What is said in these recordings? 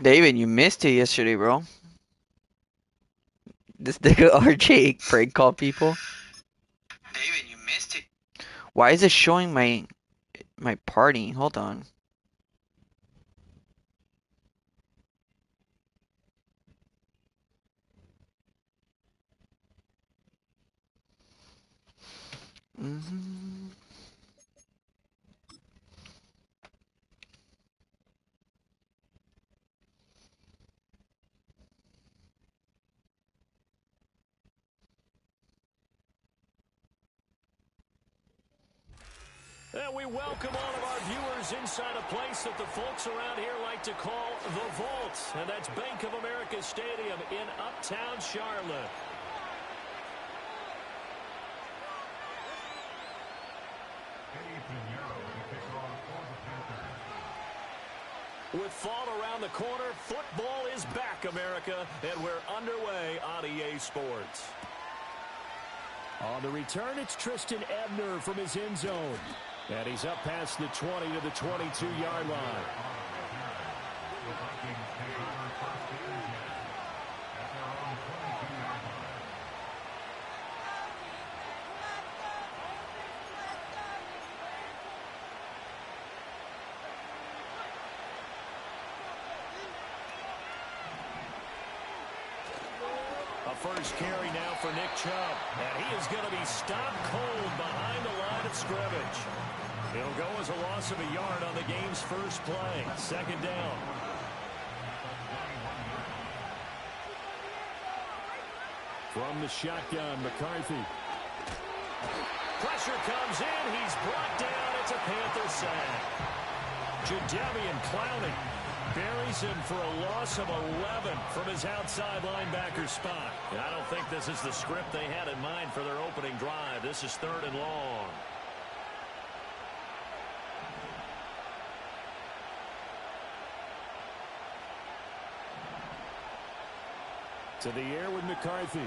David, you missed it yesterday, bro. This nigga RJ prank call people. David, you missed it. Why is it showing my party? Hold on. hmm And we welcome all of our viewers inside a place that the folks around here like to call the Vault. And that's Bank of America Stadium in Uptown Charlotte. With fall around the corner, football is back, America, and we're underway on EA Sports. On the return, it's Tristan Ebner from his end zone. And he's up past the 20 to the 22-yard line. A first carry now for Nick Chubb. And he is going to be stopped cold behind the line of scrimmage. It'll go as a loss of a yard on the game's first play. Second down. From the shotgun, McCarthy. Pressure comes in. He's brought down. It's a Panther sack. Jadeveon Clowney buries him for a loss of 11 from his outside linebacker spot. And I don't think this is the script they had in mind for their opening drive. This is 3rd and long. To the air with McCarthy.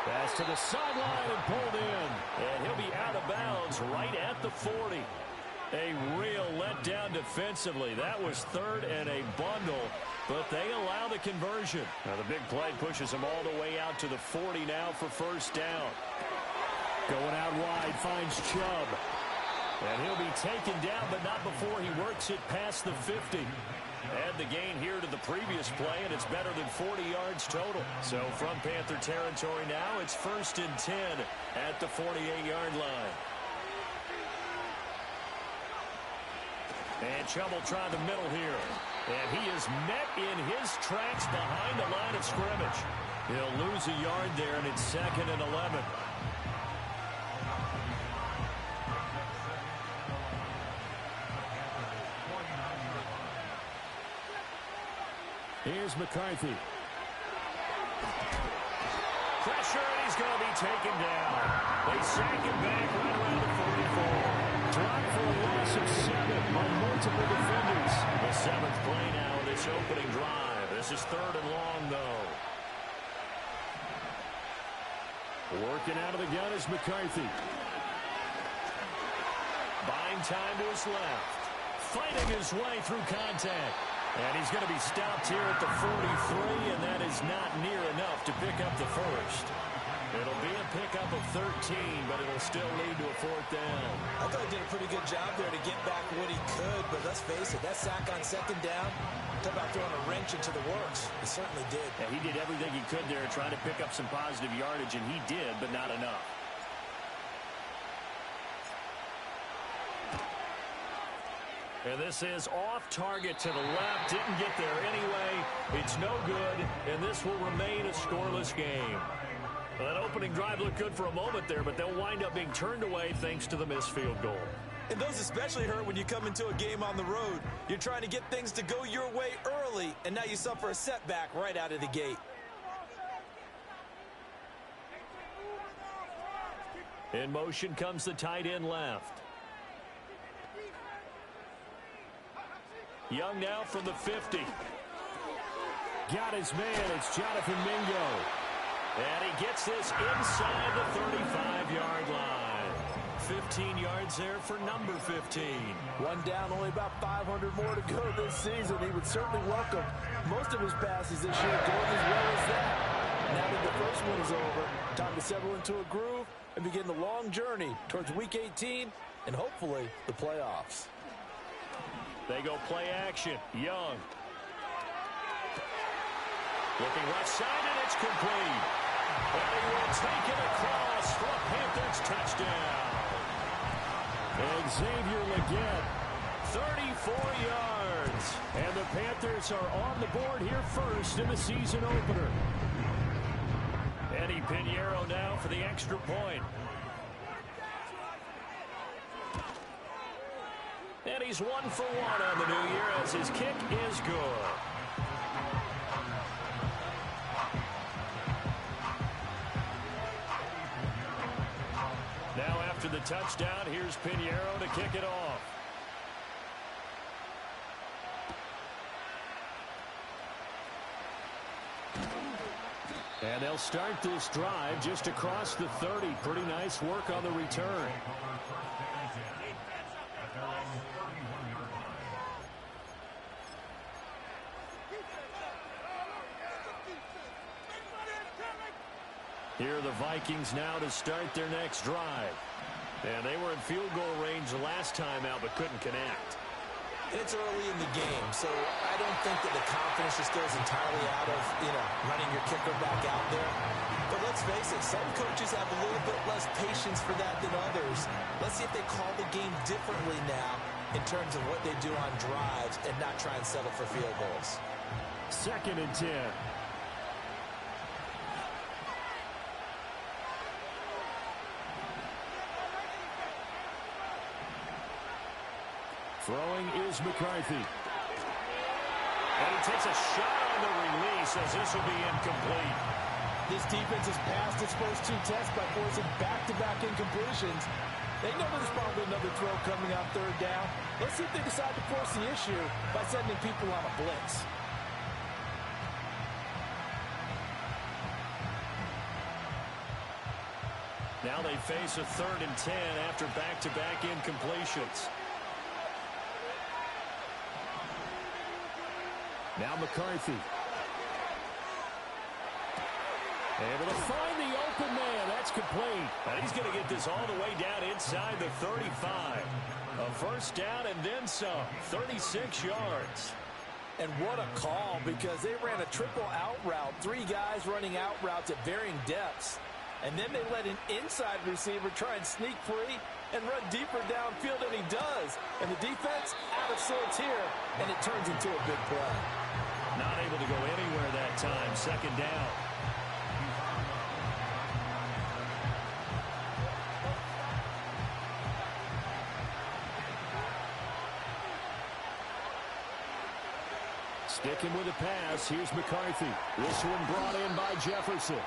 Pass to the sideline and pulled in. And he'll be out of bounds right at the 40. A real letdown defensively. That was 3rd and a bundle, but they allow the conversion. Now the big play pushes them all the way out to the 40 now for first down. Going out wide, finds Chubb. And he'll be taken down, but not before he works it past the 50. Add the gain here to the previous play, and it's better than 40 yards total. So from Panther territory now, it's 1st and 10 at the 48-yard line. And Chubb will try the middle here. And he is met in his tracks behind the line of scrimmage. He'll lose a yard there, and it's 2nd and 11. Here's McCarthy. Pressure, and he's going to be taken down. They sack him back right around the 44. Drop for a loss of 7 on multiple defenders. The 7th play now of this opening drive. This is 3rd and long, though. Working out of the gun is McCarthy. Buying time to his left. Fighting his way through contact. And he's going to be stopped here at the 43, and that is not near enough to pick up the first. It'll be a pickup of 13, but it'll still lead to a 4th down. I thought he did a pretty good job there to get back what he could, but let's face it, that sack on 2nd down, talk about throwing a wrench into the works. He certainly did. Yeah, he did everything he could there trying to pick up some positive yardage, and he did, but not enough. And this is off target to the left. Didn't get there anyway. It's no good, and this will remain a scoreless game. Well, that opening drive looked good for a moment there, but they'll wind up being turned away thanks to the missed field goal. And those especially hurt when you come into a game on the road. You're trying to get things to go your way early, and now you suffer a setback right out of the gate. In motion comes the tight end left. Young now from the 50. Got his man. It's Jonathan Mingo. And he gets this inside the 35-yard line. 15 yards there for number 15. One down, only about 500 more to go this season. He would certainly welcome most of his passes this year going as well as that. Now that the first one is over, time to settle into a groove and begin the long journey towards Week 18 and hopefully the playoffs. They go play action. Young. Looking left side, and it's complete. And he will take it across for a Panthers touchdown. And Xavier Legette, 34 yards. And the Panthers are on the board here first in the season opener. Eddie Pinheiro now for the extra point. And he's 1 for 1 on the new year as his kick is good. Now after the touchdown, here's Pinheiro to kick it off. And they'll start this drive just across the 30. Pretty nice work on the return. Here are the Vikings now to start their next drive. And they were in field goal range last time out but couldn't connect. It's early in the game, so I don't think that the confidence just goes entirely out of, running your kicker back out there. But let's face it, some coaches have a little bit less patience for that than others. Let's see if they call the game differently now in terms of what they do on drives and not try and settle for field goals. 2nd and 10. Throwing is McCarthy. And he takes a shot on the release as this will be incomplete. This defense has passed its first 2 tests by forcing back-to-back incompletions. They know there's probably another throw coming out 3rd down. Let's see if they decide to force the issue by sending people on a blitz. Now they face a 3rd and 10 after back-to-back incompletions. Now McCarthy. Able to find the open man. That's complete. And he's going to get this all the way down inside the 35. A 1st down and then some. 36 yards. And what a call, because they ran a triple out route. 3 guys running out routes at varying depths. And then they let an inside receiver try and sneak free and run deeper downfield, and he does. And the defense out of sorts here, and it turns into a big play. Not able to go anywhere that time. 2nd down. Sticking with the pass. Here's McCarthy. This one brought in by Jefferson.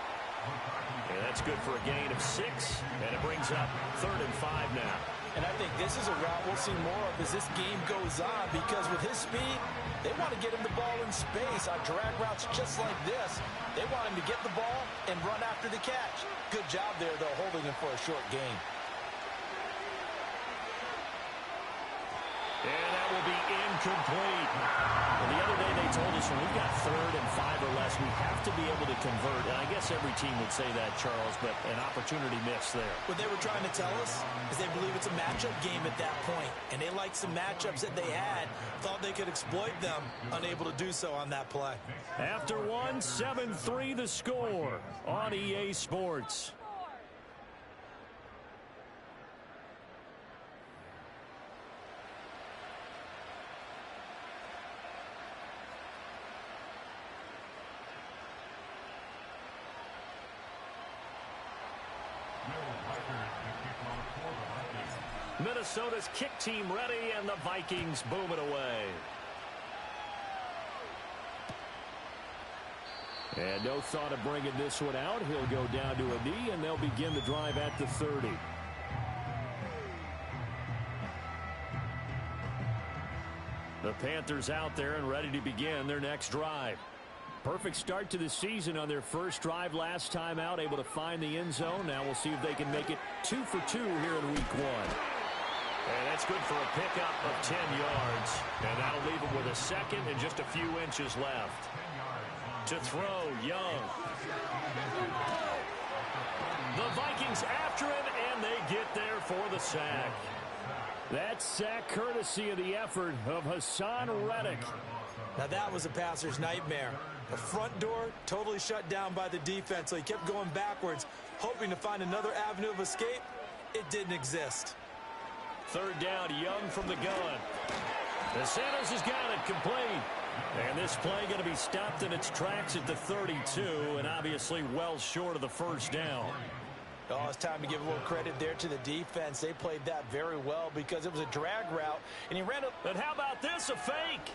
And that's good for a gain of 6, and it brings up 3rd and 5 now. And I think this is a route we'll see more of as this game goes on, because with his speed, they want to get him the ball in space on drag routes just like this. They want him to get the ball and run after the catch. Good job there, though, holding him for a short gain. And that will be incomplete. Well, the other day they told us when we've got 3rd and 5 or less, we have to be able to convert. And I guess every team would say that, Charles, but an opportunity missed there. What they were trying to tell us is they believe it's a matchup game at that point. And they liked some matchups that they had, thought they could exploit them, unable to do so on that play. After 1, 7-3 the score on EA Sports. Minnesota's kick team ready, and the Vikings boom it away. And no thought of bringing this one out. He'll go down to a knee, and they'll begin the drive at the 30. The Panthers out there and ready to begin their next drive. Perfect start to the season on their first drive last time out, able to find the end zone. Now we'll see if they can make it 2 for 2 here in week 1. And that's good for a pickup of 10 yards. And that'll leave him with a second and just a few inches left. To throw, Young. The Vikings after him, and they get there for the sack. That sack courtesy of the effort of Hassan Reddick. Now that was a passer's nightmare. The front door totally shut down by the defense, so he kept going backwards, hoping to find another avenue of escape. It didn't exist. Third down, Young from the gun. And Sanders has got it complete. And this play going to be stopped in its tracks at the 32, and obviously well short of the first down. Oh, it's time to give a little credit there to the defense. They played that very well because it was a drag route, and he ran it. But how about this, a fake?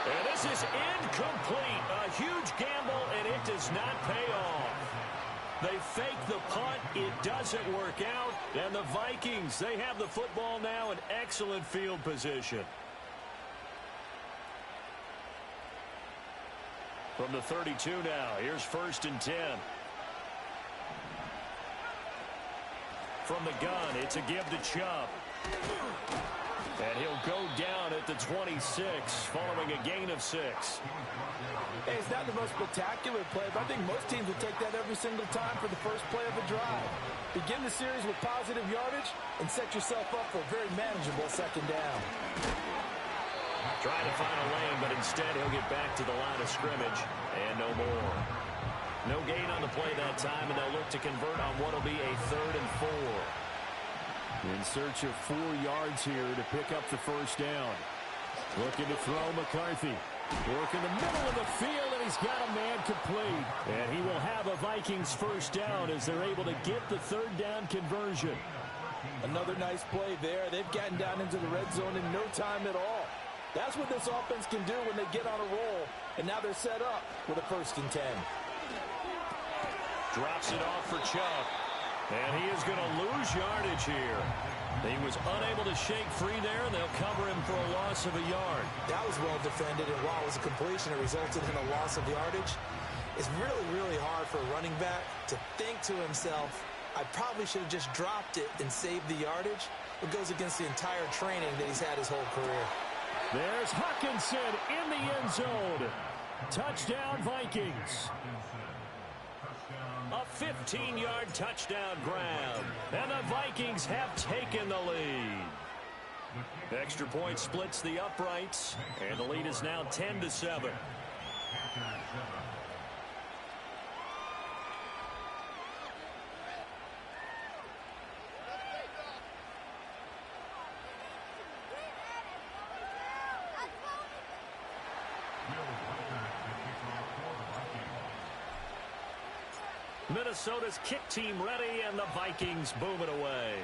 And this is incomplete. A huge gamble, and it does not pay off. They fake the punt. It doesn't work out. And the Vikings, they have the football now in excellent field position. From the 32 now, here's 1st and 10. From the gun, it's a give to Chubb. And he'll go down at the 26, following a gain of 6. Hey, it's not the most spectacular play, but I think most teams will take that every single time for the first play of a drive. Begin the series with positive yardage and set yourself up for a very manageable second down. Trying to find a lane, but instead he'll get back to the line of scrimmage, and no more. No gain on the play that time, and they'll look to convert on what will be a 3rd and 4. In search of 4 yards here to pick up the first down. Looking to throw McCarthy. Work in the middle of the field, and he's got a man complete. And he will have a Vikings first down as they're able to get the 3rd down conversion. Another nice play there. They've gotten down into the red zone in no time at all. That's what this offense can do when they get on a roll. And now they're set up with a 1st and 10. Drops it off for Chubb. And he is going to lose yardage here. He was unable to shake free there, and they'll cover him for a loss of a yard. That was well defended, and while it was a completion, it resulted in a loss of yardage. It's really, really hard for a running back to think to himself, I probably should have just dropped it and saved the yardage. It goes against the entire training that he's had his whole career. There's Hawkinson in the end zone. Touchdown, Vikings. A 15-yard touchdown grab. And the Vikings have taken the lead. Extra point splits the uprights. And the lead is now 10-7. Minnesota's kick team ready, and the Vikings boom it away.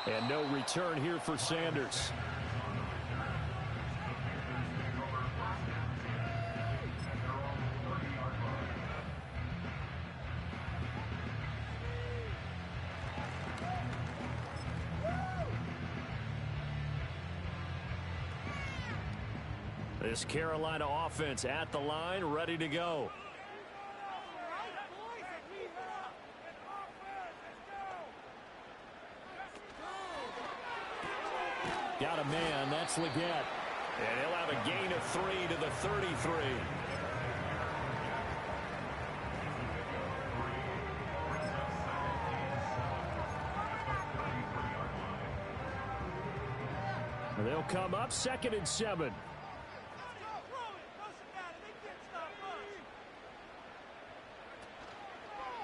And no return here for Sanders. This Carolina offense at the line, ready to go. Got a man, that's Leggett. And he'll have a gain of 3 to the 33. They'll come up 2nd and 7.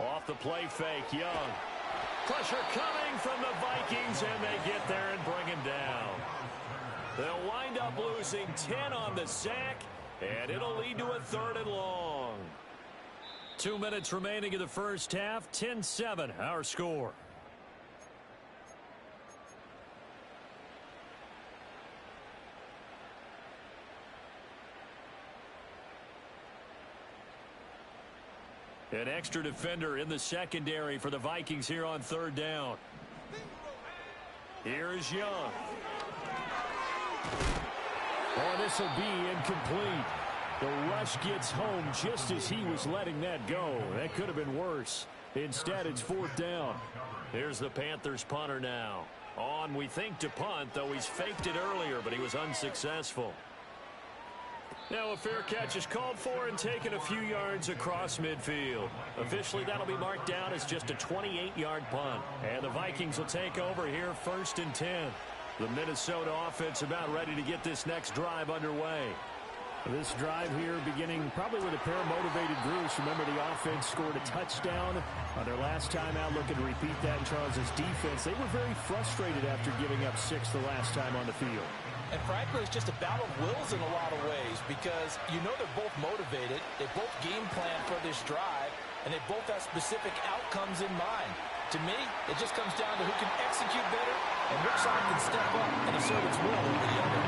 Off the play fake, Young. Pressure coming from the Vikings, and they get there and bring him down. They'll wind up losing 10 on the sack, and it'll lead to a 3rd and long. 2 minutes remaining in the first half, 10-7, our score. An extra defender in the secondary for the Vikings here on 3rd down. Here is Young. Oh, this will be incomplete. The rush gets home just as he was letting that go. That could have been worse. Instead, it's 4th down. Here's the Panthers punter now. On, we think, to punt, though he's faked it earlier, but he was unsuccessful. Now a fair catch is called for and taken a few yards across midfield. Officially, that'll be marked down as just a 28-yard punt. And the Vikings will take over here 1st and 10. The Minnesota offense about ready to get this next drive underway. This drive here beginning probably with a pair of motivated groups. Remember, the offense scored a touchdown on their last time out, looking to repeat that in Charles' defense. They were very frustrated after giving up 6 the last time on the field. And frankly, it's just a battle of wills in a lot of ways because you know they're both motivated. They both game plan for this drive, and they both have specific outcomes in mind. To me, it just comes down to who can execute better and which side can step up and assert its will over the other.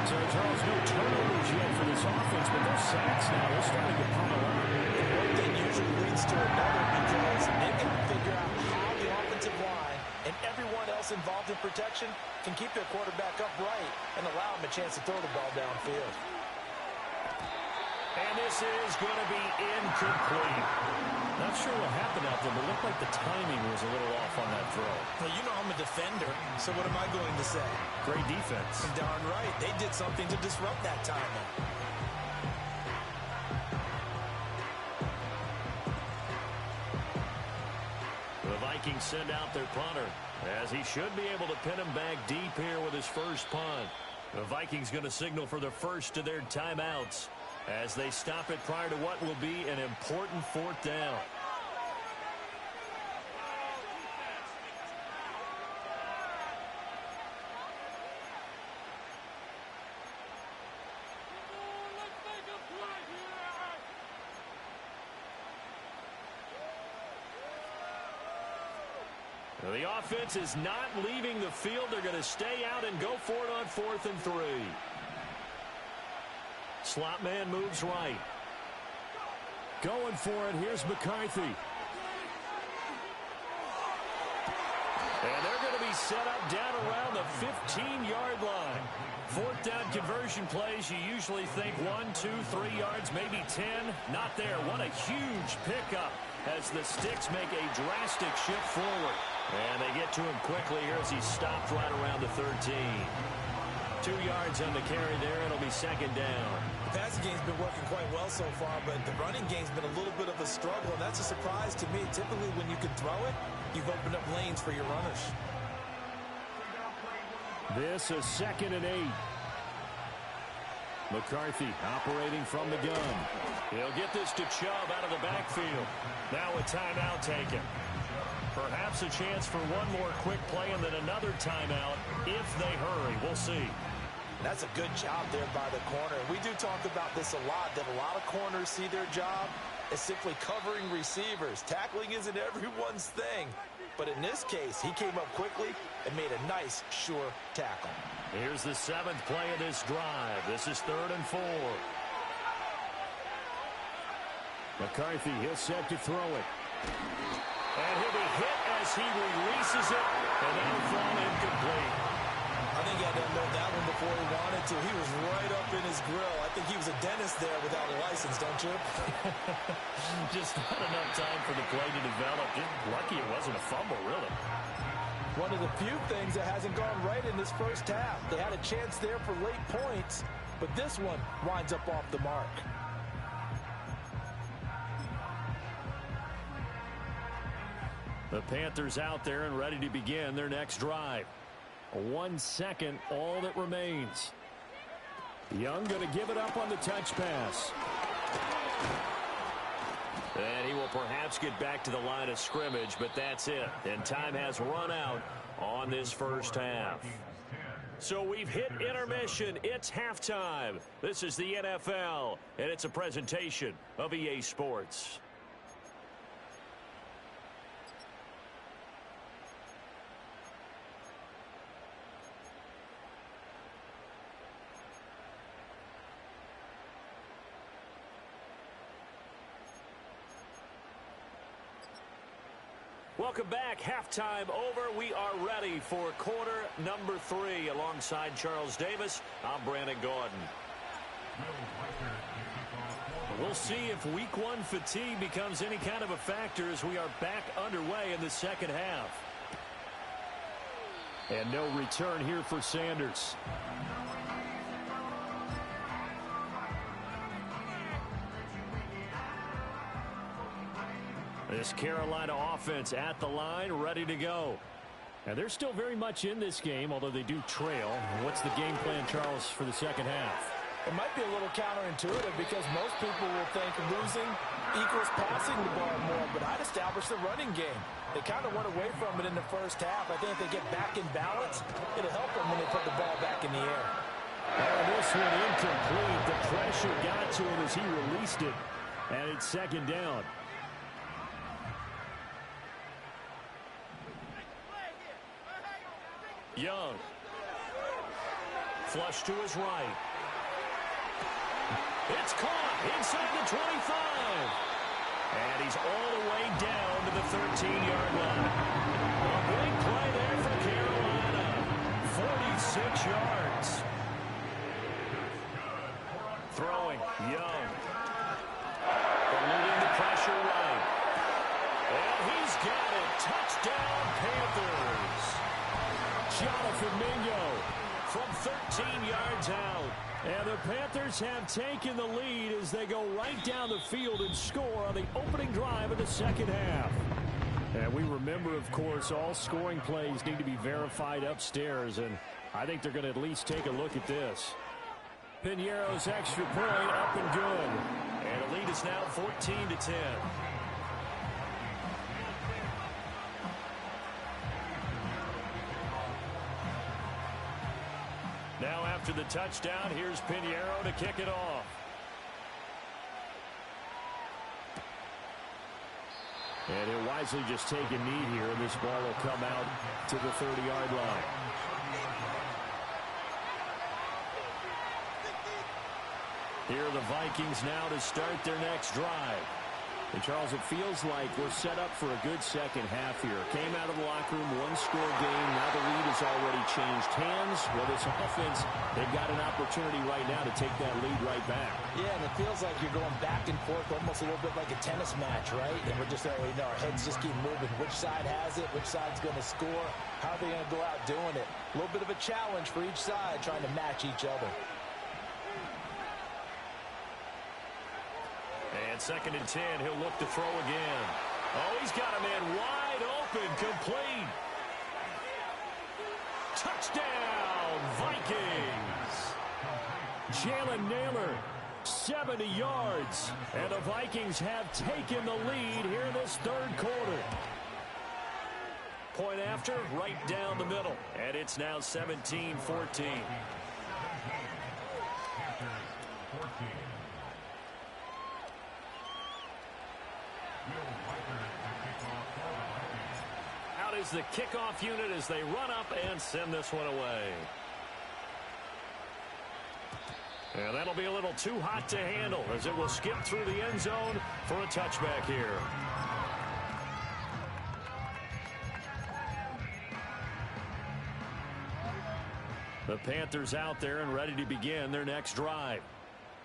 So, Charles, no turnovers yet for this offense, but those sacks now, they're starting to pile up. One thing usually leads to another because they can figure out how the offensive line and everyone else involved in protection can keep their quarterback upright and allow him a chance to throw the ball downfield. And this is going to be incomplete. Not sure what happened out there, but it looked like the timing was a little off on that throw. Well, you know I'm a defender, so what am I going to say? Great defense. Darn right. They did something to disrupt that timing. The Vikings send out their punter, as he should be able to pin him back deep here with his first punt. The Vikings going to signal for the first of their timeouts as they stop it prior to what will be an important 4th down. The offense is not leaving the field. They're going to stay out and go for it on 4th and 3. Slot man moves right. Going for it. Here's McCarthy. And they're going to be set up down around the 15-yard line. 4th down conversion plays, you usually think 1, 2, 3 yards, maybe 10. Not there. What a huge pickup as the Sticks make a drastic shift forward. And they get to him quickly here as he stopped right around the 13. 2 yards on the carry there. It'll be 2nd down. The passing game's been working quite well so far, but the running game's been a little bit of a struggle, and that's a surprise to me. Typically, when you can throw it, you've opened up lanes for your runners. This is 2nd and 8. McCarthy operating from the gun. He'll get this to Chubb out of the backfield. Now a timeout taken. Perhaps a chance for one more quick play and then another timeout if they hurry. We'll see. That's a good job there by the corner. We do talk about this a lot, that a lot of corners see their job as simply covering receivers. Tackling isn't everyone's thing. But in this case, he came up quickly and made a nice, sure tackle. Here's the 7th play of this drive. This is 3rd and 4. McCarthy, he'll set to throw it. And he'll be hit as he releases it, and that'll fall incomplete. I think he had to unload that one before he wanted to. He was right up in his grill. I think he was a dentist there without a license, don't you? Just not enough time for the play to develop. Just lucky it wasn't a fumble, really. One of the few things that hasn't gone right in this first half. They had a chance there for late points, but this one winds up off the mark. The Panthers out there and ready to begin their next drive. 1 second, all that remains. Young going to give it up on the touch pass. And he will perhaps get back to the line of scrimmage, but that's it. And time has run out on this first half. So we've hit intermission. It's halftime. This is the NFL, and it's a presentation of EA Sports. Welcome back. Halftime over. We are ready for quarter number 3. Alongside Charles Davis, I'm Brandon Gordon. We'll see if week 1 fatigue becomes any kind of a factor as we are back underway in the second half. And no return here for Sanders. This Carolina offense at the line, ready to go. And they're still very much in this game, although they do trail. What's the game plan, Charles, for the second half? It might be a little counterintuitive because most people will think losing equals passing the ball more, but I'd establish the running game. They kind of went away from it in the first half. I think if they get back in balance, it'll help them when they put the ball back in the air. Oh, this one incomplete. The pressure got to him as he released it, and it's second down. Young. Flush to his right. It's caught inside the 25. And he's all the way down to the 13-yard line. A big play there for Carolina. 46 yards. Throwing. Young. Eluding the pressure right. And he's got it. Touchdown, Panthers. Jonathan Mingo from 13 yards out. And the Panthers have taken the lead as they go right down the field and score on the opening drive of the second half. And we remember, of course, all scoring plays need to be verified upstairs, and I think they're going to at least take a look at this. Piñeiro's extra point up and good. And the lead is now 14-10. Now after the touchdown, here's Piñeiro to kick it off. And he'll wisely just take a knee here, and this ball will come out to the 30-yard line. Here are the Vikings now to start their next drive. And, Charles, it feels like we're set up for a good second half here. Came out of the locker room, one-score game. Now the lead has already changed hands. Well, this offense, they've got an opportunity right now to take that lead right back. Yeah, and it feels like you're going back and forth, almost a little bit like a tennis match, right? And we're just, our heads just keep moving. Which side has it? Which side's going to score? How are they going to go out doing it? A little bit of a challenge for each side, trying to match each other. And 2nd and 10, he'll look to throw again. Oh, he's got a man wide open, complete. Touchdown, Vikings. Jalen Naylor, 70 yards. And the Vikings have taken the lead here in this third quarter. Point after, right down the middle. And it's now 17-14. Out is the kickoff unit as they run up and send this one away. And that'll be a little too hot to handle as it will skip through the end zone for a touchback here. The Panthers out there and ready to begin their next drive.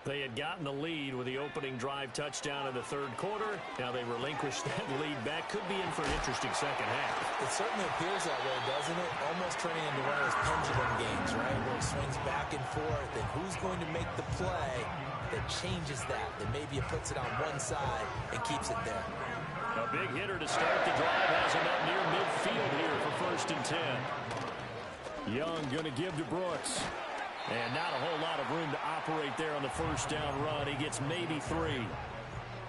They had gotten the lead with the opening drive touchdown in the third quarter. Now they relinquished that lead back. Could be in for an interesting second half. It certainly appears that way, doesn't it? Almost turning into one of those pendulum games, right? Where it swings back and forth. And who's going to make the play that changes that? That maybe it puts it on one side and keeps it there. A big hitter to start the drive has him up near midfield here for 1st and 10. Young going to give to Brooks. And not a whole lot of room to operate there on the first down run. He gets maybe 3.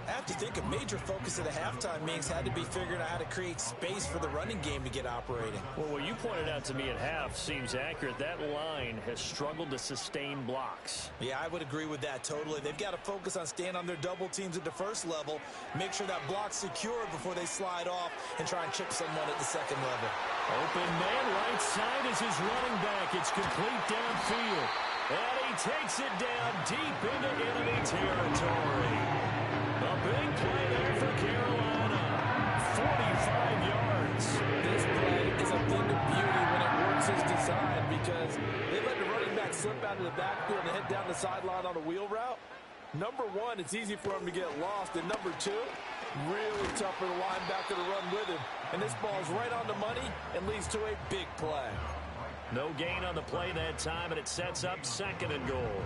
I have to think a major focus of the halftime meetings had to be figuring out how to create space for the running game to get operating. Well, what you pointed out to me at half seems accurate. That line has struggled to sustain blocks. Yeah, I would agree with that totally. They've got to focus on staying on their double teams at the first level, make sure that block's secure before they slide off and try and chip someone at the second level. Open man right side is his running back. It's complete downfield. And he takes it down deep into enemy territory. A big play there for Carolina. 45 yards. the backfield and head down the sideline on a wheel route, number one, it's easy for him to get lost. And number two, really tough for the linebacker to run with him. And this ball's right on the money and leads to a big play. No gain on the play that time, and it sets up 2nd and goal.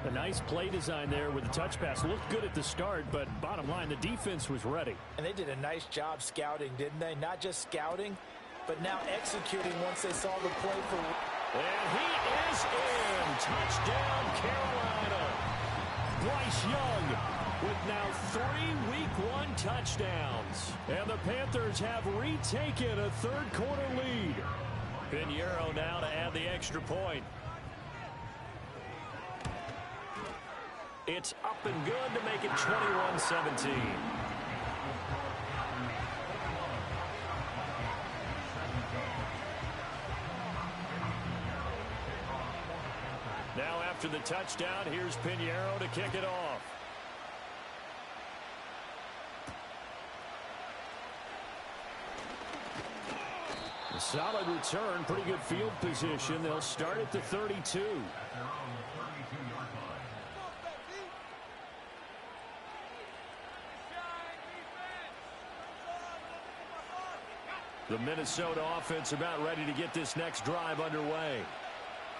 A nice play design there with the touch pass. Looked good at the start, but bottom line, the defense was ready. And they did a nice job scouting, didn't they? Not just scouting, but now executing once they saw the play for... And he is in. Touchdown, Carolina. Bryce Young with now 3 Week 1 touchdowns. And the Panthers have retaken a third-quarter lead. Pinheiro now to add the extra point. It's up and good to make it 21-17. Now after the touchdown, here's Pinheiro to kick it off. A solid return, pretty good field position. They'll start at the 32. The Minnesota offense about ready to get this next drive underway.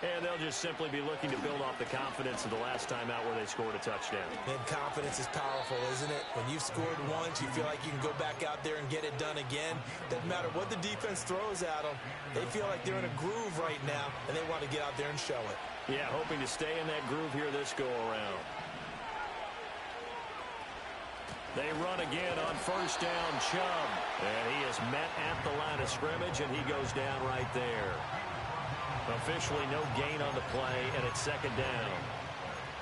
And they'll just simply be looking to build off the confidence of the last time out where they scored a touchdown. And confidence is powerful, isn't it? When you've scored once, you feel like you can go back out there and get it done again. Doesn't matter what the defense throws at them. They feel like they're in a groove right now, and they want to get out there and show it. Yeah, hoping to stay in that groove here this go-around. They run again on first down, Chubb. And he is met at the line of scrimmage, and he goes down right there. Officially no gain on the play, and it's 2nd down.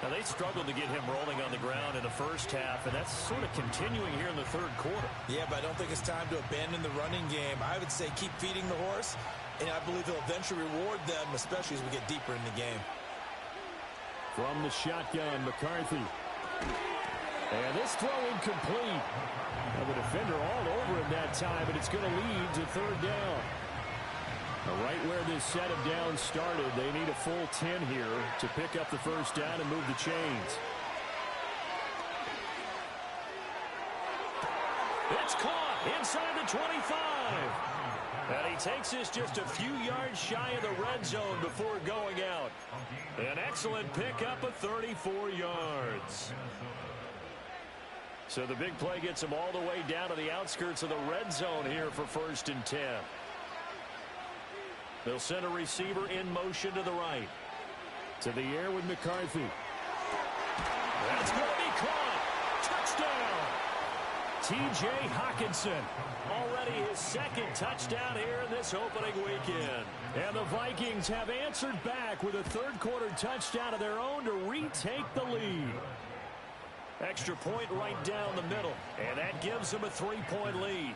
Now, they struggled to get him rolling on the ground in the first half, and that's sort of continuing here in the third quarter. Yeah, but I don't think it's time to abandon the running game. I would say keep feeding the horse, and I believe he'll eventually reward them, especially as we get deeper in the game. From the shotgun, McCarthy. And this throw incomplete. Now the defender all over him that time, and it's going to lead to 3rd down. Now right where this set of downs started, they need a full 10 here to pick up the first down and move the chains. It's caught inside the 25. And he takes this just a few yards shy of the red zone before going out. An excellent pickup of 34 yards. So the big play gets him all the way down to the outskirts of the red zone here for 1st and 10. They'll send a receiver in motion to the right. To the air with McCarthy. That's going to be caught. Touchdown. T.J. Hockenson. Already his 2nd touchdown here in this opening weekend. And the Vikings have answered back with a third-quarter touchdown of their own to retake the lead. Extra point right down the middle. And that gives them a 3-point lead.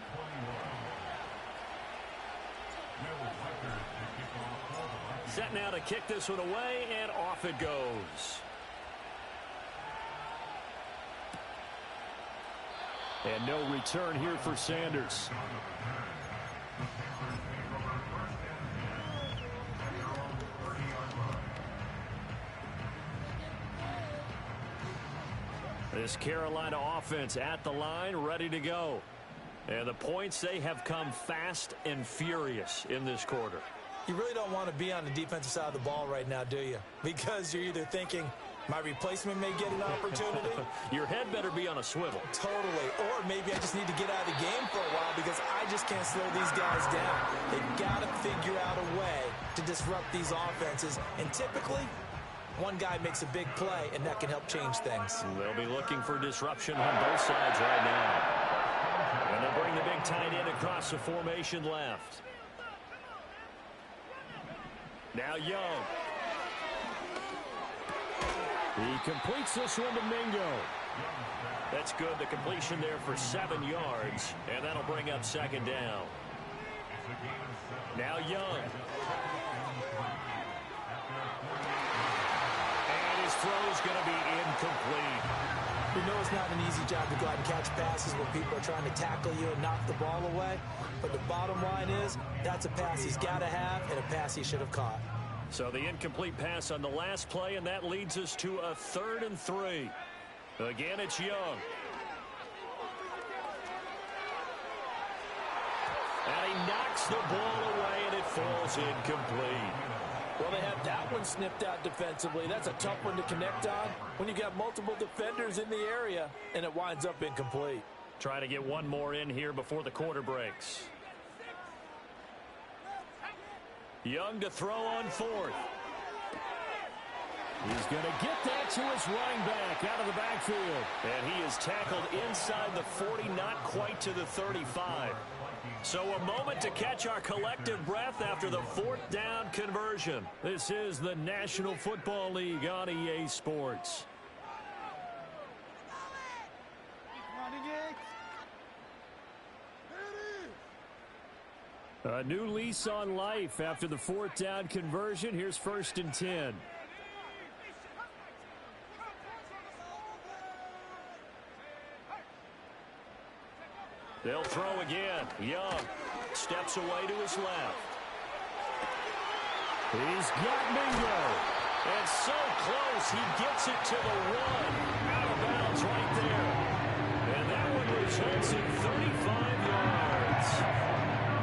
Set now to kick this one away, and off it goes. And no return here for Sanders. This Carolina offense at the line, ready to go. And the points, they have come fast and furious in this quarter. You really don't want to be on the defensive side of the ball right now, do you? Because you're either thinking, my replacement may get an opportunity. Your head better be on a swivel. Totally. Or maybe I just need to get out of the game for a while because I just can't slow these guys down. They've got to figure out a way to disrupt these offenses. And typically, one guy makes a big play, and that can help change things. They'll be looking for disruption on both sides right now. And they'll bring the big tight end across the formation left. Now Young. He completes this one to Mingo. That's good. The completion there for 7 yards. And that'll bring up 2nd down. Now Young. And his throw's going to be incomplete. You know it's not an easy job to go out and catch passes when people are trying to tackle you and knock the ball away. But the bottom line is, that's a pass he's got to have and a pass he should have caught. So the incomplete pass on the last play, and that leads us to a 3rd and 3. Again, it's Young. And he knocks the ball away, and it falls incomplete. Well, they have that one snipped out defensively. That's a tough one to connect on when you got multiple defenders in the area, and it winds up incomplete. Trying to get one more in here before the quarter breaks. Young to throw on 4th. He's going to get that to his running back out of the backfield. And he is tackled inside the 40, not quite to the 35. So a moment to catch our collective breath after the 4th down conversion. This is the National Football League on EA Sports. A new lease on life after the 4th down conversion. Here's 1st and 10. They'll throw again. Young steps away to his left. He's got Mingo. And so close, he gets it to the 1. Out of bounds right there. And that one results in 35 yards.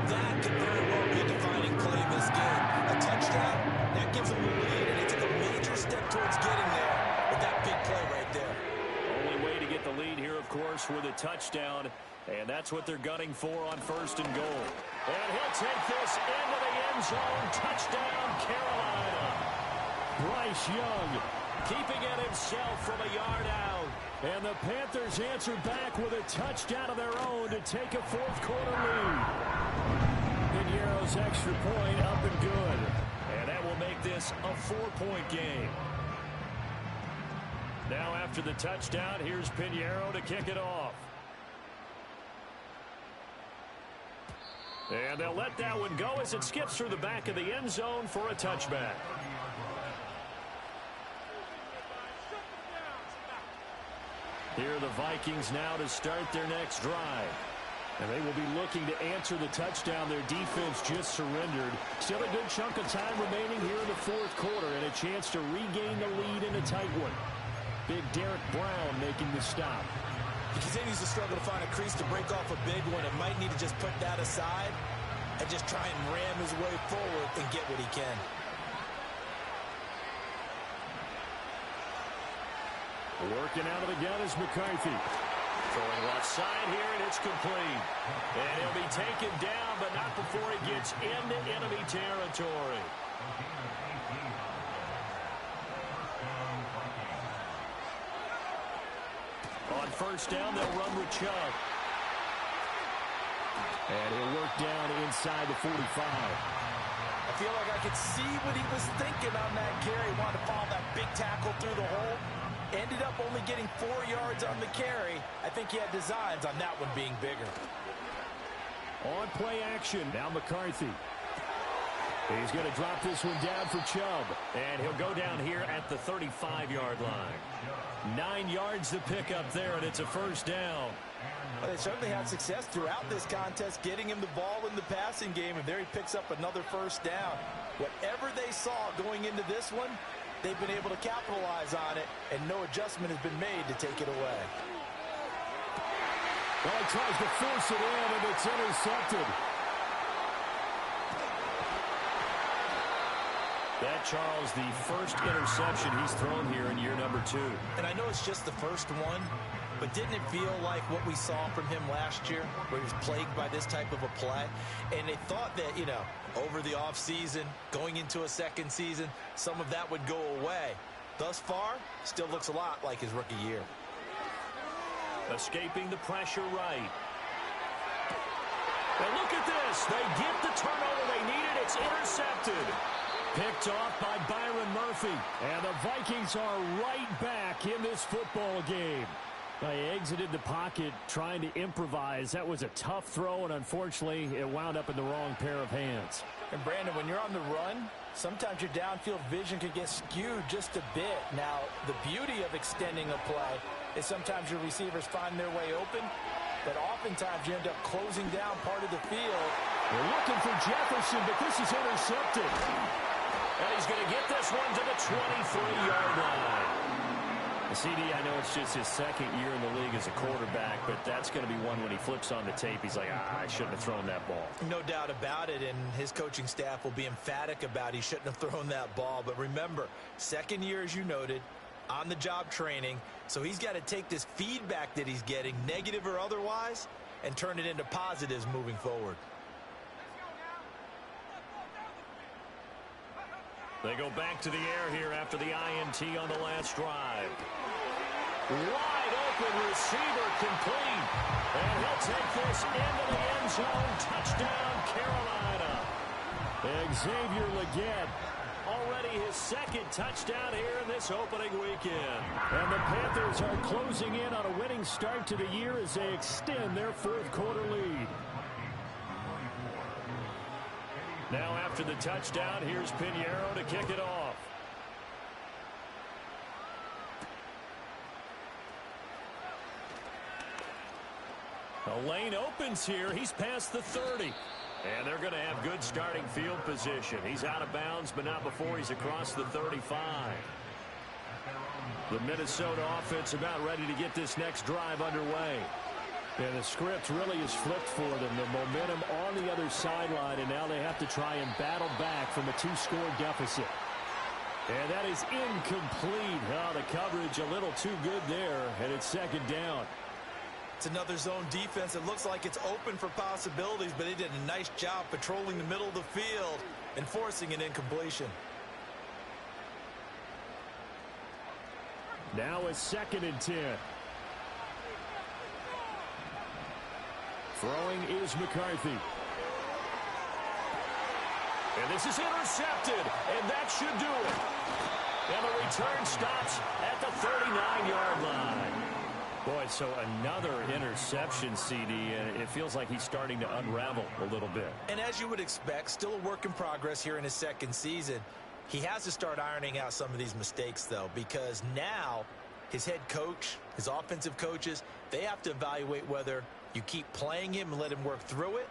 That could very well be a defining play in this game. A touchdown, that gives them the lead, and they took a major step towards getting there with that big play right there. Only way to get the lead here, of course, with a touchdown. And that's what they're gunning for on 1st and goal. And he'll take this into the end zone. Touchdown, Carolina. Bryce Young keeping it himself from a yard out. And the Panthers answer back with a touchdown of their own to take a 4th quarter lead. Piñeiro's extra point up and good. And that will make this a 4-point game. Now after the touchdown, here's Piñeiro to kick it off. And they'll let that one go as it skips through the back of the end zone for a touchback. Here are the Vikings now to start their next drive. And they will be looking to answer the touchdown their defense just surrendered. Still a good chunk of time remaining here in the 4th quarter and a chance to regain the lead in a tight one. Big Derek Brown making the stop. He continues to struggle to find a crease to break off a big one and might need to just put that aside and just try and ram his way forward and get what he can. Working out of the gun is McCarthy. Throwing left side here, and it's complete. And he'll be taken down, but not before he gets into enemy territory. On 1st down, they'll run with Chubb. And he'll work down inside the 45. I feel like I could see what he was thinking on that carry. Wanted to follow that big tackle through the hole. Ended up only getting 4 yards on the carry. I think he had designs on that one being bigger. On play action, now McCarthy. He's going to drop this one down for Chubb. And he'll go down here at the 35-yard line. 9 yards to pick up there, and it's a 1st down. Well, they certainly had success throughout this contest getting him the ball in the passing game, and there he picks up another 1st down. Whatever they saw going into this one, they've been able to capitalize on it, and no adjustment has been made to take it away. Well, he tries to force it in, and it's intercepted. That, Charles, the first interception he's thrown here in year number 2. And I know it's just the first one, but didn't it feel like what we saw from him last year, where he was plagued by this type of a play? And they thought that, over the offseason, going into a second season, some of that would go away. Thus far, still looks a lot like his rookie year. Escaping the pressure right. And look at this. They get the turnover they needed. It's intercepted. Picked off by Byron Murphy. And the Vikings are right back in this football game. They exited the pocket trying to improvise. That was a tough throw, and unfortunately, it wound up in the wrong pair of hands. And Brandon, when you're on the run, sometimes your downfield vision can get skewed just a bit. Now, the beauty of extending a play is sometimes your receivers find their way open, but oftentimes you end up closing down part of the field. They're looking for Jefferson, but this is intercepted. And he's going to get this one to the 23-yard line. CD, I know it's just his second year in the league as a quarterback, but that's going to be one when he flips on the tape, he's like, I shouldn't have thrown that ball. No doubt about it, and his coaching staff will be emphatic about he shouldn't have thrown that ball. But remember, second year, as you noted, on-the-job training, so he's got to take this feedback that he's getting, negative or otherwise, and turn it into positives moving forward. They go back to the air here after the INT on the last drive. Wide open receiver complete. And he'll take this into the end zone. Touchdown, Carolina. Xavier Legette. Already his second touchdown here in this opening weekend. And the Panthers are closing in on a winning start to the year as they extend their fourth quarter lead. Now after the touchdown, here's Pinheiro to kick it off. A lane opens here. He's past the 30. And they're going to have good starting field position. He's out of bounds, but not before he's across the 35. The Minnesota offense about ready to get this next drive underway. And the script really is flipped for them. The momentum on the other sideline, and now they have to try and battle back from a two-score deficit. And that is incomplete. Oh, the coverage a little too good there, and it's second down. It's another zone defense. It looks like it's open for possibilities, but they did a nice job patrolling the middle of the field and forcing an incompletion. Now it's 2nd and 10. Throwing is McCarthy. And this is intercepted, and that should do it. And the return stops at the 39-yard line. Boy, so another interception, CD, and it feels like he's starting to unravel a little bit. And as you would expect, still a work in progress here in his second season. He has to start ironing out some of these mistakes, though, because now his head coach, his offensive coaches, they have to evaluate whether you keep playing him and let him work through it,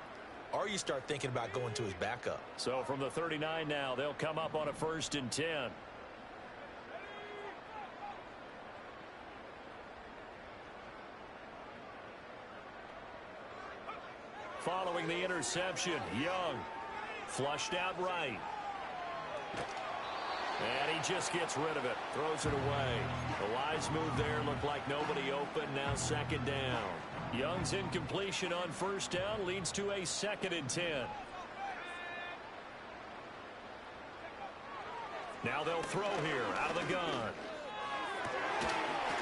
or you start thinking about going to his backup. So from the 39 now, they'll come up on a 1st and 10. Following the interception, Young flushed out right. And he just gets rid of it, throws it away. The wise move there, looked like nobody open, now 2nd down. Young's incompletion on 1st down leads to a 2nd and 10. Now they'll throw here out of the gun.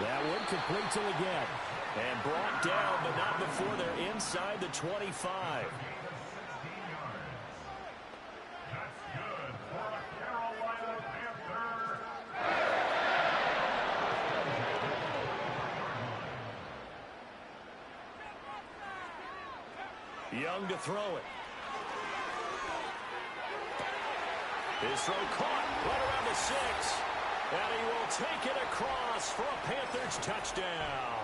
That one complete to Legette. And brought down, but not before they're inside the 25. Young to throw it. His throw caught right around the 6. And he will take it across for a Panthers touchdown.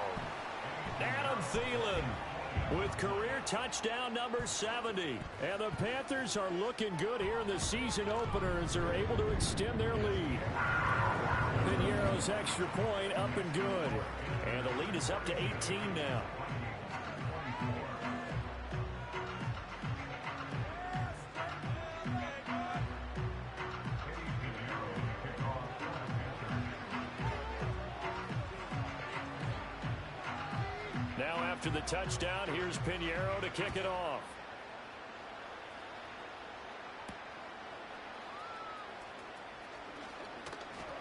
Adam Thielen with career touchdown number 70. And the Panthers are looking good here in the season opener as they're able to extend their lead. Pinheiro's extra point up and good. And the lead is up to 18 now. Now after the touchdown, here's Pinheiro to kick it off.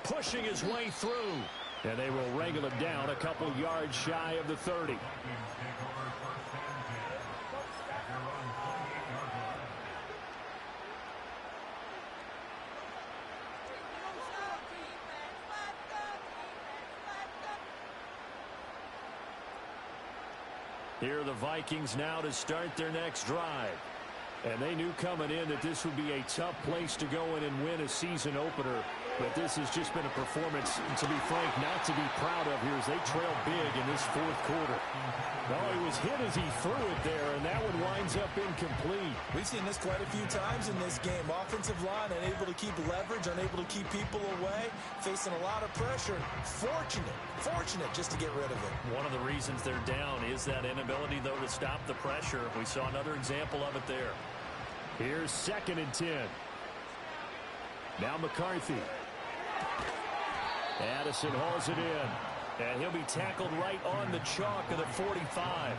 Pushing his way through. And they will wrangle him down a couple yards shy of the 30. Here are the Vikings now to start their next drive. And they knew coming in that this would be a tough place to go in and win a season opener. But this has just been a performance, to be frank, not to be proud of here as they trail big in this 4th quarter. No, he was hit as he threw it there, and that one winds ends up incomplete. We've seen this quite a few times in this game. Offensive line unable to keep leverage, unable to keep people away, facing a lot of pressure. Fortunate just to get rid of it. One of the reasons they're down is that inability, though, to stop the pressure. We saw another example of it there. Here's 2nd and 10. Now McCarthy. Addison hauls it in. And he'll be tackled right on the chalk of the 45.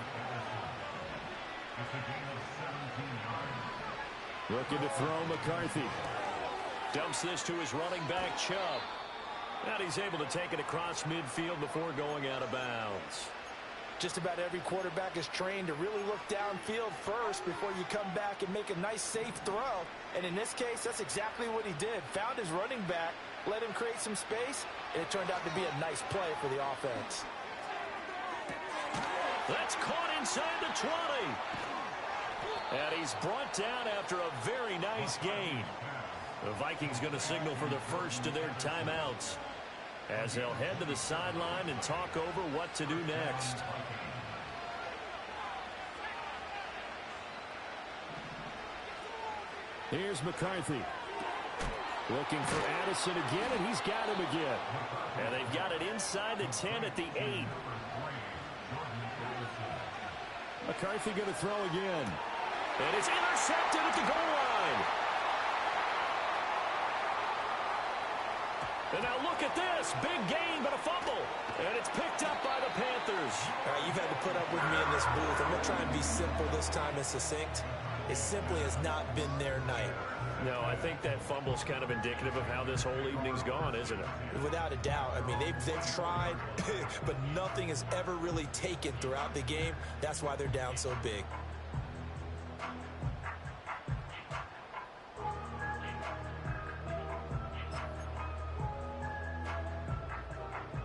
Looking to throw McCarthy. Dumps this to his running back, Chubb. And he's able to take it across midfield before going out of bounds. Just about every quarterback is trained to really look downfield first before you come back and make a nice, safe throw. And in this case, that's exactly what he did. Found his running back, let him create some space, and it turned out to be a nice play for the offense. That's caught inside the 20. And he's brought down after a very nice gain. The Vikings going to signal for the first of their timeouts, as they'll head to the sideline and talk over what to do next. Here's McCarthy. Looking for Addison again, and he's got him again. And they've got it inside the 10 at the 8. McCarthy going to throw again. And it's intercepted at the goal line. And now look at this. Big gain, but a fumble. And it's picked up by the Panthers. All right, you've had to put up with me in this booth. I'm going to try and be simple this time and succinct. It simply has not been their night. No, I think that fumble's kind of indicative of how this whole evening's gone, isn't it? Without a doubt. I mean, they've tried, but nothing has ever really taken throughout the game. That's why they're down so big.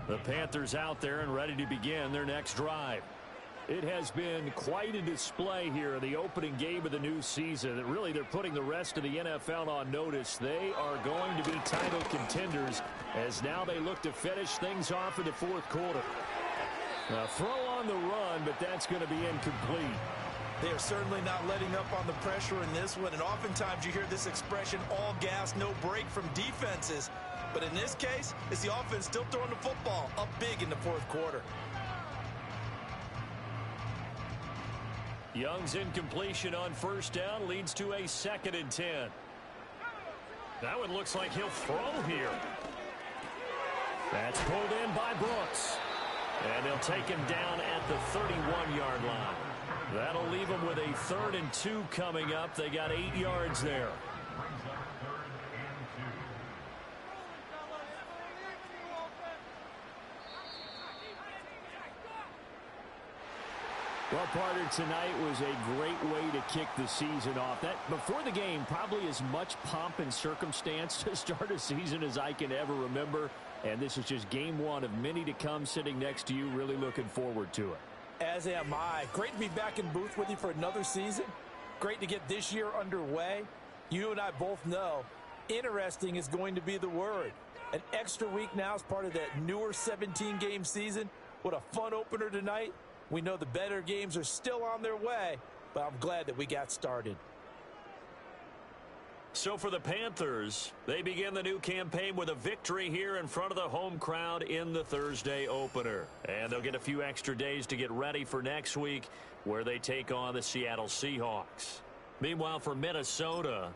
The Panthers out there and ready to begin their next drive. It has been quite a display here in the opening game of the new season. Really, they're putting the rest of the NFL on notice. They are going to be title contenders as now they look to finish things off in the 4th quarter. Now, throw on the run, but that's going to be incomplete. They are certainly not letting up on the pressure in this one, and oftentimes you hear this expression, all gas, no break from defenses. But in this case, it's the offense still throwing the football up big in the 4th quarter. Young's incompletion on 1st down leads to a 2nd and 10. That one looks like he'll throw here. That's pulled in by Brooks. And they'll take him down at the 31-yard line. That'll leave them with a 3rd and 2 coming up. They got 8 yards there. Well, partner, tonight was a great way to kick the season off. That before the game, probably as much pomp and circumstance to start a season as I can ever remember. And this is just game 1 of many to come. Sitting next to you, really looking forward to it. As am I. Great to be back in booth with you for another season. Great to get this year underway. You and I both know interesting is going to be the word. An extra week now as part of that newer 17-game season. What a fun opener tonight. We know the better games are still on their way, but I'm glad that we got started. So for the Panthers, they begin the new campaign with a victory here in front of the home crowd in the Thursday opener. And they'll get a few extra days to get ready for next week, where they take on the Seattle Seahawks. Meanwhile, for Minnesota,